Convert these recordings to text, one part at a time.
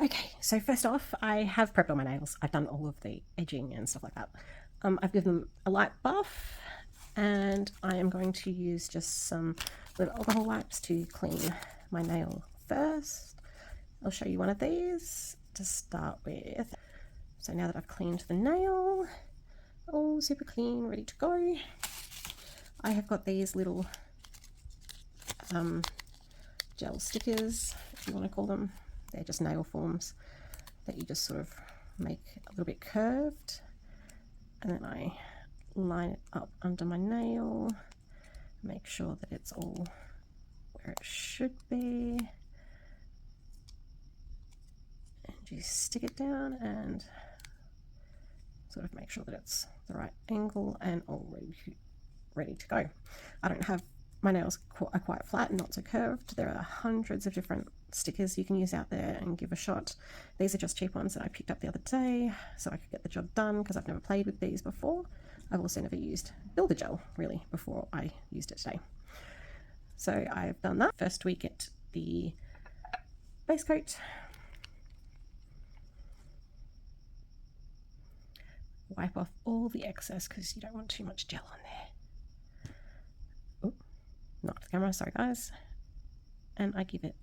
Okay, so first off, I have prepped all my nails. I've done all of the edging and stuff like that. I've given them a light buff, and I am going to use just some little alcohol wipes to clean my nail first. I'll show you one of these to start with. So now that I've cleaned the nail, all super clean, ready to go, I have got these little gel stickers, if you want to call them. They're just nail forms that you just sort of make a little bit curved, and then I line it up under my nail, make sure that it's all where it should be, and you stick it down and sort of make sure that it's the right angle and all ready to go. I don't have, my nails are quite flat and not so curved. There are hundreds of different stickers you can use out there and give a shot. These are just cheap ones that I picked up the other day so I could get the job done, because I've never played with these before. I've also never used Builder Gel really before I used it today. So I've done that. First we get the base coat. Wipe off all the excess because you don't want too much gel on there. Ooh, knocked the camera, sorry guys. And I give it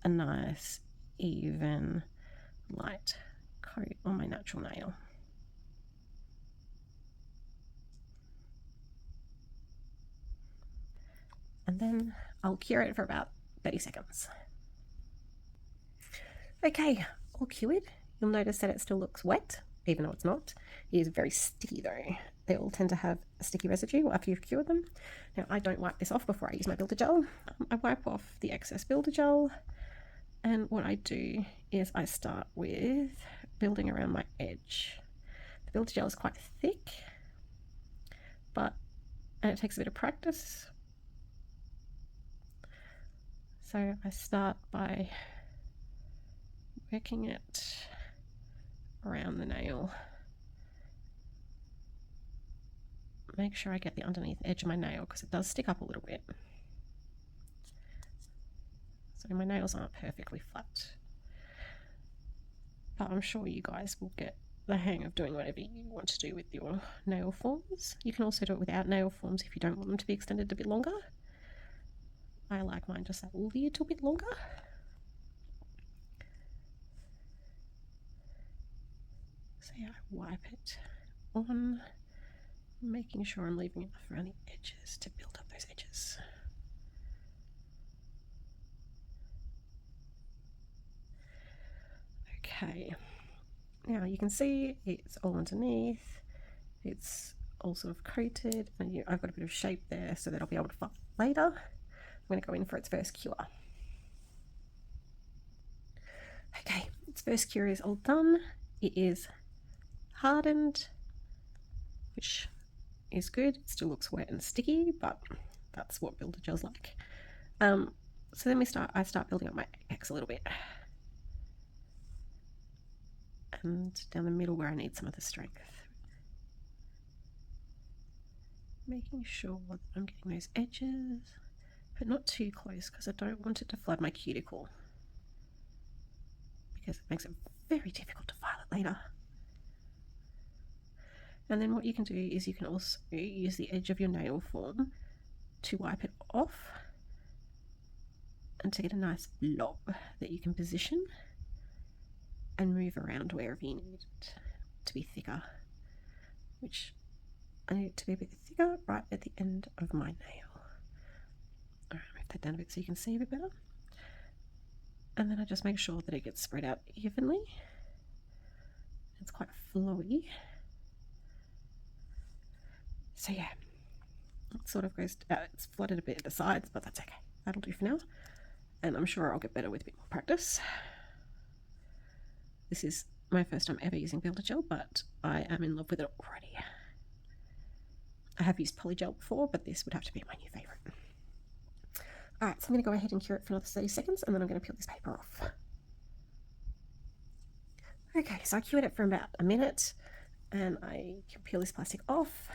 a nice even light coat on my natural nail. And then I'll cure it for about 30 seconds. Okay, all cured. You'll notice that it still looks wet, even though it's not. It is very sticky though. They all tend to have a sticky residue after you've cured them. Now I don't wipe this off before I use my Builder Gel. I wipe off the excess Builder Gel, and what I do is I start with building around my edge. The Builder Gel is quite thick, and it takes a bit of practice. So I start by working it around the nail. Make sure I get the underneath edge of my nail because it does stick up a little bit. So my nails aren't perfectly flat, but I'm sure you guys will get the hang of doing whatever you want to do with your nail forms. You can also do it without nail forms if you don't want them to be extended a bit longer. I like mine just a little bit longer. So yeah, I wipe it on, making sure I'm leaving enough around the edges to build up those edges. Okay, now you can see it's all underneath, it's all sort of coated, and I've got a bit of shape there so that I'll be able to file later. I'm going to go in for its first cure. Okay, its first cure is all done. It is hardened, which is good. It still looks wet and sticky, but that's what Builder Gel's like. So then I start building up my apex a little bit, and down the middle where I need some of the strength. Making sure that I'm getting those edges, but not too close because I don't want it to flood my cuticle, because it makes it very difficult to file it later. And then what you can do is you can also use the edge of your nail form to wipe it off and to get a nice blob that you can position and move around wherever you need it to be thicker, which I need it to be a bit thicker right at the end of my nail. Alright, move that down a bit so you can see a bit better. And then I just make sure that it gets spread out evenly. It's quite flowy. So yeah, it sort of goes, it's flooded a bit at the sides, but that's okay. That'll do for now. And I'm sure I'll get better with a bit more practice. This is my first time ever using Builder Gel, but I am in love with it already. I have used Polygel before, but this would have to be my new favourite. Alright, so I'm going to go ahead and cure it for another 30 seconds, and then I'm going to peel this paper off. Okay, so I cured it for about a minute, and I can peel this plastic off,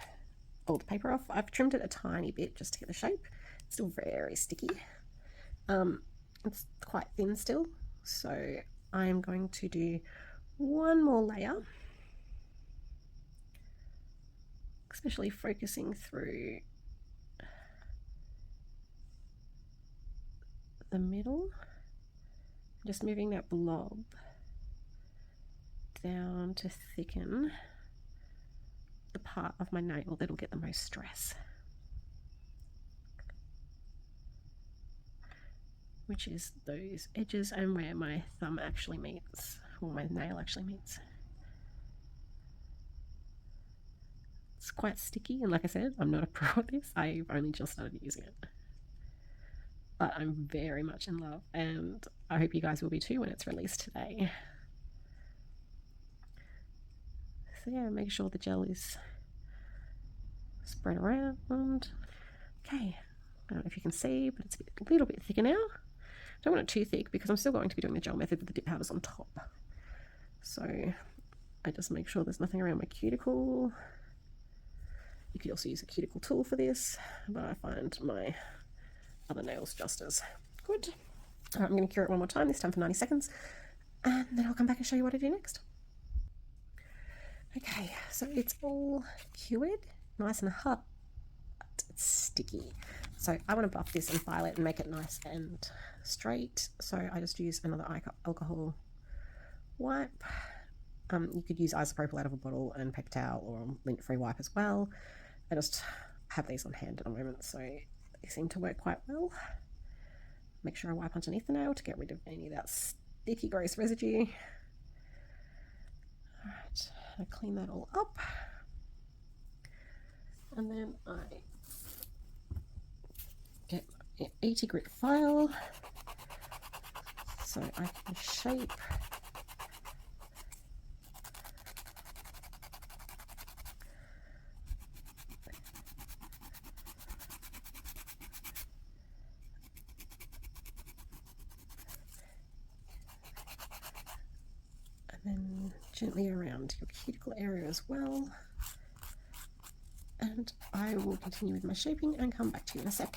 all the paper off. I've trimmed it a tiny bit just to get the shape. It's still very sticky. It's quite thin still, so I am going to do one more layer, especially focusing through the middle, just moving that blob down to thicken the part of my nail that'll get the most stress, which is those edges and where my thumb actually meets, or my nail actually meets. It's quite sticky, and like I said, I'm not a pro at this. I've only just started using it, but I'm very much in love, and I hope you guys will be too when it's released today. So yeah, make sure the gel is spread around. Okay, I don't know if you can see, but it's a little bit thicker now. Don't want it too thick because I'm still going to be doing the gel method with the dip powders on top. So I just make sure there's nothing around my cuticle. You could also use a cuticle tool for this, but I find my other nails just as good. All right, I'm going to cure it one more time, this time for 90 seconds, and then I'll come back and show you what I do next. Okay, so it's all cured, nice and hot. It's sticky. So I want to buff this and file it and make it nice and straight. So I just use another alcohol wipe. You could use isopropyl out of a bottle and paper towel or lint-free wipe as well. I just have these on hand at the moment, so they seem to work quite well. Make sure I wipe underneath the nail to get rid of any of that sticky, gross residue. All right, I clean that all up. And then I get an 80 grit file so I can shape and then gently around your cuticle area as well. And I will continue with my shaping and come back to you in a sec.